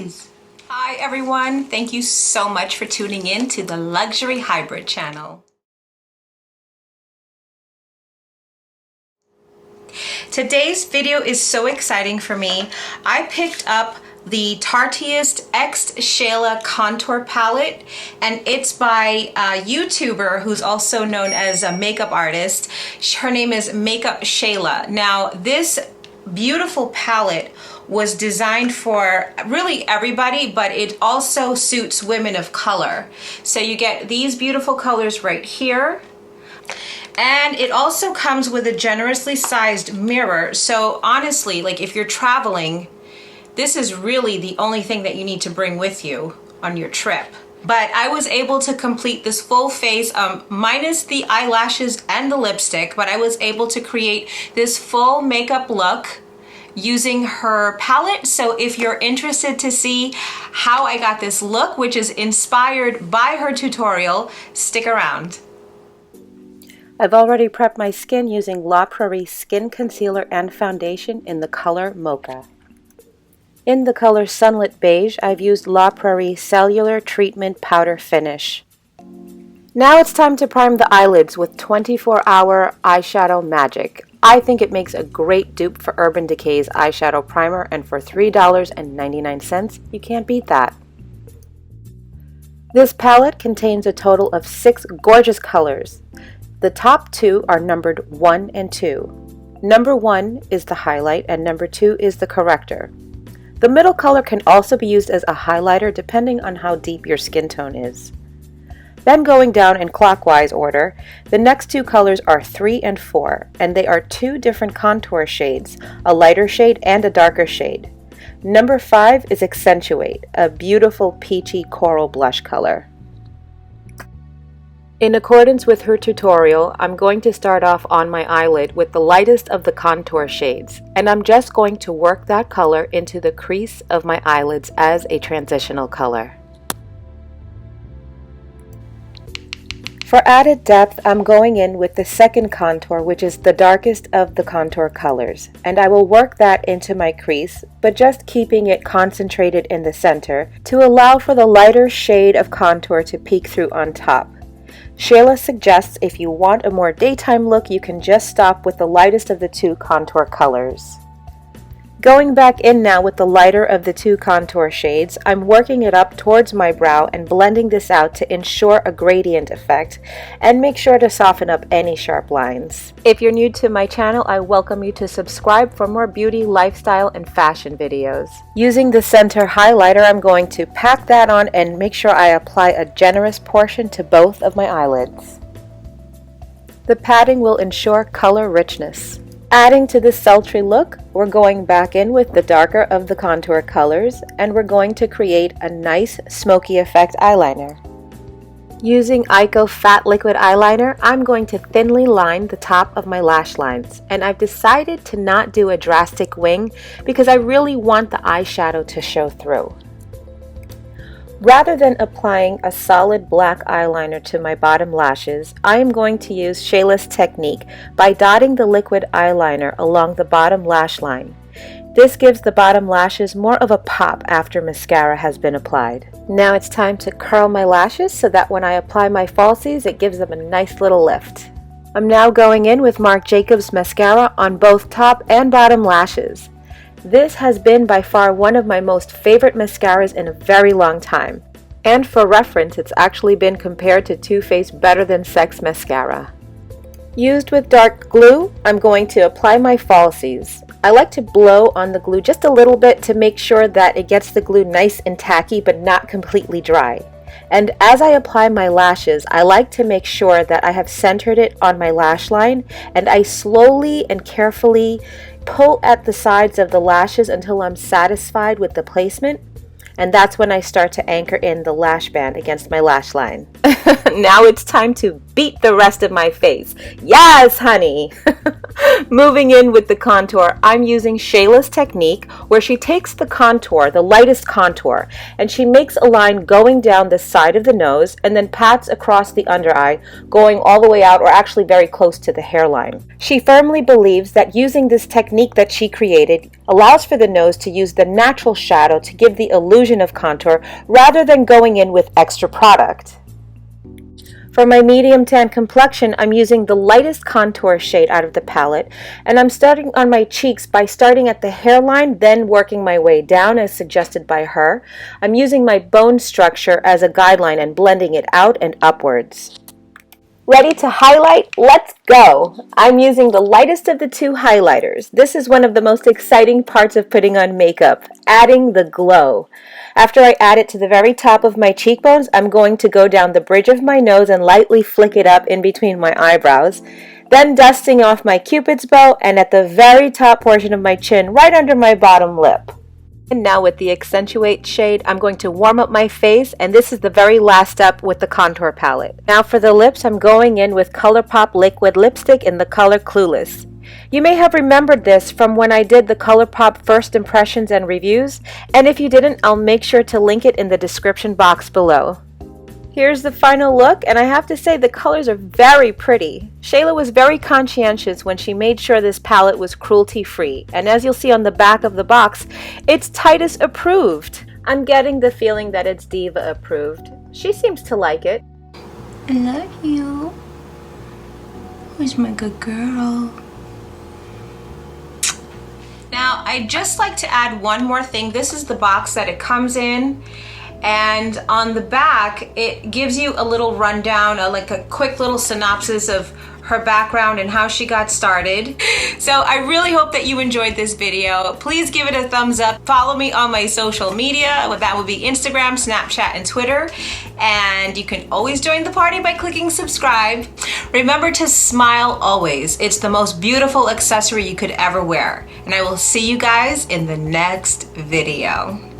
eyes. Hi everyone, thank you so much for tuning in to the Luxury Hybrid channel. Today's video is so exciting for me. I picked up the TartiestxShayla Contour Palette, and it's by a YouTuber who's also known as a makeup artist. Her name is TartiestxShayla. Now, this beautiful palette was designed for really everybody, but it also suits women of color. So you get these beautiful colors right here. And it also comes with a generously sized mirror. So honestly, like if you're traveling, this is really the only thing that you need to bring with you on your trip. But I was able to complete this full face, minus the eyelashes and the lipstick, but I was able to create this full makeup look using her palette. So if you're interested to see how I got this look, which is inspired by her tutorial, stick around. I've already prepped my skin using La Prairie Skin Concealer and Foundation in the color Mocha. In the color Sunlit Beige, I've used La Prairie Cellular Treatment Powder Finish. Now it's time to prime the eyelids with 24-hour eyeshadow magic. I think it makes a great dupe for Urban Decay's eyeshadow primer, and for $3.99, you can't beat that. This palette contains a total of 6 gorgeous colors. The top 2 are numbered 1 and 2. Number 1 is the highlight and number 2 is the corrector. The middle color can also be used as a highlighter depending on how deep your skin tone is. Then going down in clockwise order, the next 2 colors are 3 and 4, and they are 2 different contour shades, a lighter shade and a darker shade. Number 5 is Accentuate, a beautiful peachy coral blush color. In accordance with her tutorial, I'm going to start off on my eyelid with the lightest of the contour shades, and I'm just going to work that color into the crease of my eyelids as a transitional color. For added depth, I'm going in with the second contour, which is the darkest of the contour colors, and I will work that into my crease, but just keeping it concentrated in the center to allow for the lighter shade of contour to peek through on top. Shayla suggests if you want a more daytime look, you can just stop with the lightest of the 2 contour colors. Going back in now with the lighter of the 2 contour shades, I'm working it up towards my brow and blending this out to ensure a gradient effect and make sure to soften up any sharp lines. If you're new to my channel, I welcome you to subscribe for more beauty, lifestyle, and fashion videos. Using the center highlighter, I'm going to pack that on and make sure I apply a generous portion to both of my eyelids. The padding will ensure color richness. Adding to this sultry look, we're going back in with the darker of the contour colors, and we're going to create a nice smoky effect eyeliner. Using Ico Fat Liquid Eyeliner, I'm going to thinly line the top of my lash lines, and I've decided to not do a drastic wing because I really want the eyeshadow to show through. Rather than applying a solid black eyeliner to my bottom lashes, I am going to use Shayla's technique by dotting the liquid eyeliner along the bottom lash line. This gives the bottom lashes more of a pop after mascara has been applied. Now it's time to curl my lashes so that when I apply my falsies, it gives them a nice little lift. I'm now going in with Marc Jacobs mascara on both top and bottom lashes. This has been by far one of my most favorite mascaras in a very long time. And for reference, it's actually been compared to Too Faced Better Than Sex mascara. Used with dark glue, I'm going to apply my falsies. I like to blow on the glue just a little bit to make sure that it gets the glue nice and tacky but not completely dry. And as I apply my lashes, I like to make sure that I have centered it on my lash line, and I slowly and carefully pull at the sides of the lashes until I'm satisfied with the placement, and that's when I start to anchor in the lash band against my lash line. Now it's time to beat the rest of my face. Yes, honey! Moving in with the contour, I'm using Shayla's technique where she takes the contour, the lightest contour, and she makes a line going down the side of the nose and then pats across the under eye, going all the way out or actually very close to the hairline. She firmly believes that using this technique that she created allows for the nose to use the natural shadow to give the illusion of contour rather than going in with extra product. For my medium tan complexion, I'm using the lightest contour shade out of the palette, and I'm starting on my cheeks by starting at the hairline, then working my way down as suggested by her. I'm using my bone structure as a guideline and blending it out and upwards. Ready to highlight? Let's go! I'm using the lightest of the two highlighters. This is one of the most exciting parts of putting on makeup, adding the glow. After I add it to the very top of my cheekbones, I'm going to go down the bridge of my nose and lightly flick it up in between my eyebrows, then dusting off my Cupid's bow and at the very top portion of my chin, right under my bottom lip. And now with the Accentuate shade, I'm going to warm up my face, and this is the very last step with the contour palette. Now for the lips, I'm going in with ColourPop liquid lipstick in the color Clueless. You may have remembered this from when I did the ColourPop first impressions and reviews, and if you didn't, I'll make sure to link it in the description box below. Here's the final look, and I have to say the colors are very pretty. Shayla was very conscientious when she made sure this palette was cruelty-free, and as you'll see on the back of the box, it's Titus approved. I'm getting the feeling that it's Diva approved. She seems to like it. I love you. Who's my good girl? Now, I'd just like to add one more thing. This is the box that it comes in. And on the back, it gives you a little rundown, like a quick little synopsis of her background and how she got started. So I really hope that you enjoyed this video. Please give it a thumbs up. Follow me on my social media. That would be Instagram, Snapchat, and Twitter. And you can always join the party by clicking subscribe. Remember to smile always. It's the most beautiful accessory you could ever wear. And I will see you guys in the next video.